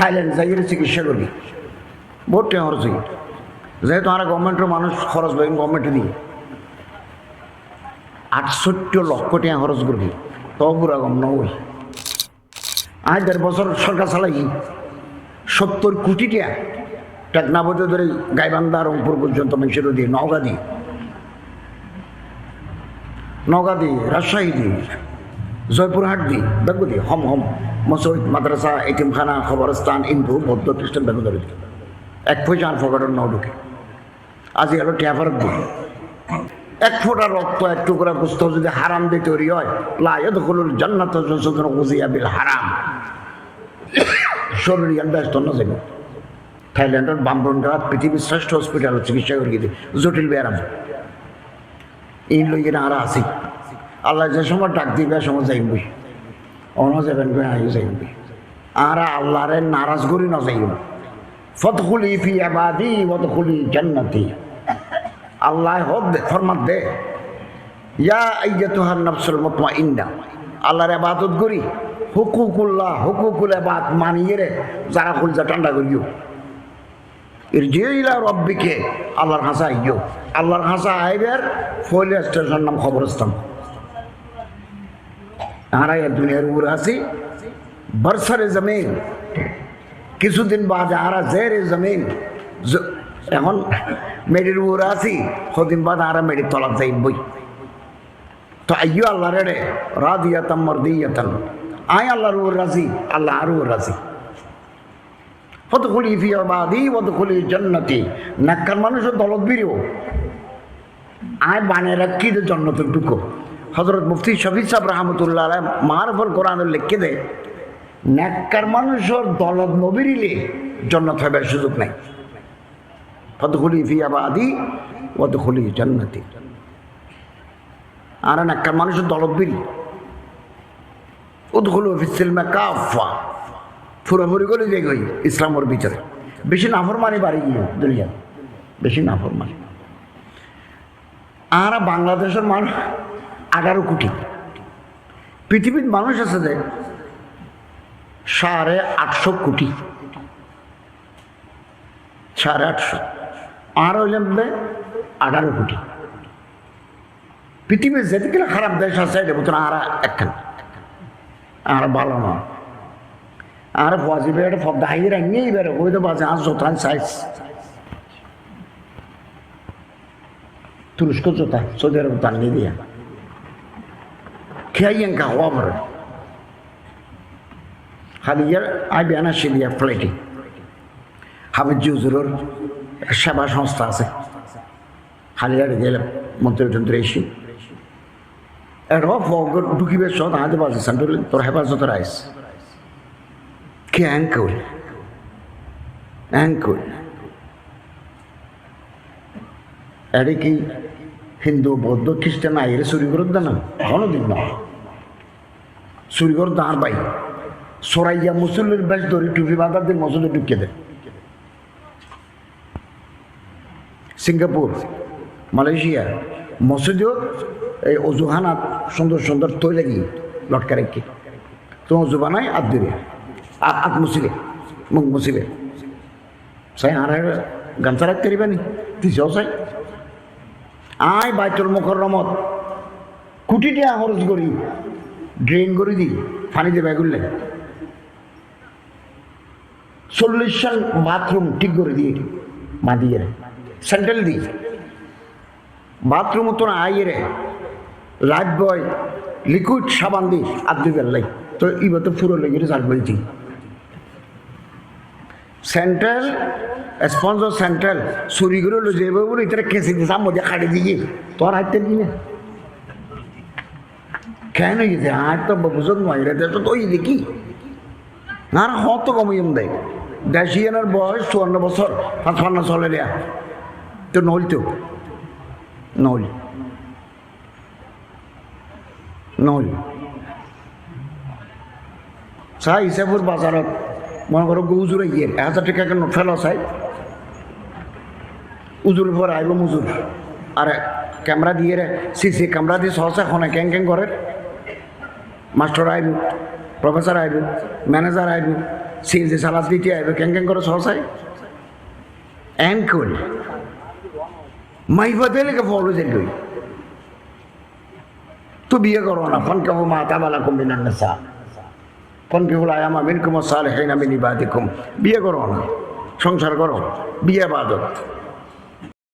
Thailand যাই চিকিৎসা করবি, বহুত টাকা খরচ হই, যেহেতু আমরা গভর্নমেন্টের মানুষ খরচ পাই, গভর্নমেন্টে দিই 68 লক্ষ টাকা খরচ করবি, তবে পুরা কম নয়। আজ 1.5 বছর সরকার চালাই 70 কোটি টাকা টেকনাবতে ধরে গাইবান্ধা রংপুর পর্যন্ত মানুষের দিয়ে নওগাঁ দি রাজশাহী দি জয়পুরহাট দি বেগু দি হম মসজিদ মাদ্রাসা এতিমখানা খবরস্থান হিন্দু বৌদ্ধ খ্রিস্টান বেগু ধরে দিই 1 পয়সা আর ফকাটের ন ঢুকে। আজি হলো টিয়া ফেরত দিই 1 ফোঁটা রক্ত 1 টুকরা গোস্ত যদি হারাম দিয়ে তৈরি হয় লা ইয়াদখুলুল জান্নাতা জাসাদুন গুযিয়া বিল হারাম, শরীর ব্যস্ত না যাবে। থাইল্যান্ডের বামবন্ডাত পৃথিবীর শ্রেষ্ঠ হসপিটাল চিকিৎসা করে দিয়ে জটিল ব্যায়াম এই লইয়ে আর আসি আল্লাহ যে সময় ডাক দিবে সময় যাইবি অন যাবেন যাইবি আর আল্লাহরে নারাজ করি না যাইব। ফদখুলি ফি ইবাদি ওয়াদখুলি জান্নাতি, আল্লাহ হদ ফরমাত দে ইয়া আইয়াতুহান নাফসুল মুতমাইন্না, আল্লাহর ইবাদত করি হুকুকুল ইবাদ মানিয়ে রে যারা কলজা ঠান্ডা করিও। ইরজিউ ইলা রাব্বিকে, আল্লাহর হাসা আইও, আল্লাহর হাসা আইবের ফলে স্টেশন নাম খবরস্থান। আমরা এই দুনিয়ার উপরে আছি বরসরে জমিন, কিছুদিন বাদ আমরা জেরে জমিন, এখন মেডির উপরে আছি কদিন বাদ আমরা মেডির তলাক যাইবই। তো আইও আল্লাহর রে রাদিয়াতাম মারদিয়াতান, আয় আল্লাহর উপর রাজি, আল্লাহ আর উপর রাজি। ফদখুলি ফি ইবাদি ওয়াদখুলি জান্নাতি, নেককার মানুষের দলত বিরিও আয় বানে রাখি তো জান্নাতের ঢুকো। হযরত মুফতি শফি সাহেব রাহমাতুল্লাহ আলাইহি মারফুল কোরআনে লিখে দেয় নেককার মানুষের দলত নবিরিলে জান্নাত হবার সুযোগ নাই। ফদখুলি ফি ইবাদি ওয়াদখুলি জান্নাতি, আর নেককার মানুষের দলত বিরি উদখুলু ফিস সিলমি কাফা, পুরোপুরি করে যে গই ইসলামের ভিতরে। বেশি নাফরমানি বাড়ি গিয়ে দুনিয়া, বেশি নাফরমানি। আর বাংলাদেশের মানুষ 18 কোটি, পৃথিবীর মানুষ আছে যে 850 কোটি, 850, আর হইলেন 18 কোটি। পৃথিবীর যেদিকে খারাপ দেশ আছে এটা বলতো আর একখান, আর ভালো না। আর বাজিবে এটা ফব দাহিয়ে রাঙিয়ে বেরো ওই তো বাজে আর জোতান সাইজ তুরস্ক জোতা সৌদি আরব টানিয়ে দিয়া খেয়াইয়েন কা হওয়া ভরে হালিয়ার আই বেয়ানা শিলিয়া ফ্লাইটে হাবিজ জুজুরের সেবা সংস্থা আছে, হালিয়ার গেলে মন্ত্রী যন্ত্র এসে এর ঢুকিবে সব হাতে বাজে সেন্টার তোর হেফাজতের আইস কি অ্যাঙ্কল এটি কি হিন্দু বৌদ্ধ খ্রিস্টান আইরে চুরি করে দেন না কোনোদিন না, চুরি করে দাঁড় পাই সরাইয়া মুসল্লির বেশ ধরে টুপি বাঁধা দিয়ে মসজিদে ঢুকিয়ে দেয়। সিঙ্গাপুর মালয়েশিয়া মসজিদেও এই অজুহানাত সুন্দর সুন্দর তৈ লাগি লটকা রেখে তো অজু বানায় আর দিবে আত মুসিলে মুখ মুসিলে সাই আর গামছা রাখতে পারিবানি তুই যাও চাই আয় বাইতুল মুকাররমত কোটি টাকা খরচ করি ড্রেন করে দিই পানি দিয়ে ব্যাগুললে 40 বাথরুম ঠিক করে দিয়ে মা দিয়ে সেন্ট্রাল দিই বাথরুম তো আইয়ে রে লাইফ বয় লিকুইড সাবান দিই আর দুই বেলাই তো ইবা তো পুরো লেগে চাল বলছি সেন্ট্রাল স্পন্সর সেন্ট্রাল চুরি করে লো যাবে বলে এটা কেসে দিয়েছে মজা খাড়ি দিয়ে তোর হাইতে দিনে কেন গেছে আর তো বুঝত নয় রে তো ওই দেখি না হত কমিয়ে দেয় দেশিয়ানের বয়স 54 বছর 55 চলে দেয়া তো নইল তো নইল চাই হিসাবর বাজারত মনে করো উজুরে গিয়ে 1000 টাকা কেন ফেলো চাই উজুর পর আইব মজুর আর ক্যামেরা দিয়ে রে সিসি ক্যামেরা দিয়ে সহসা খনে ক্যাং করে মাস্টার আইব প্রফেসর আইব ম্যানেজার আইব সিএনজি সালাদ দিতে আইবে ক্যাং করে সহসায় এন করি মাইফা দিলে কে ফলো যে লই তো বিয়ে করো না ফোন কেবো মা তাবালা কম্বিনান নেশা ফোন কেবল আয়ামা মিনকুম সালেহিনা মিন ইবাদিকুম বিয়ে করো না সংসার করো বিয়ে বাদত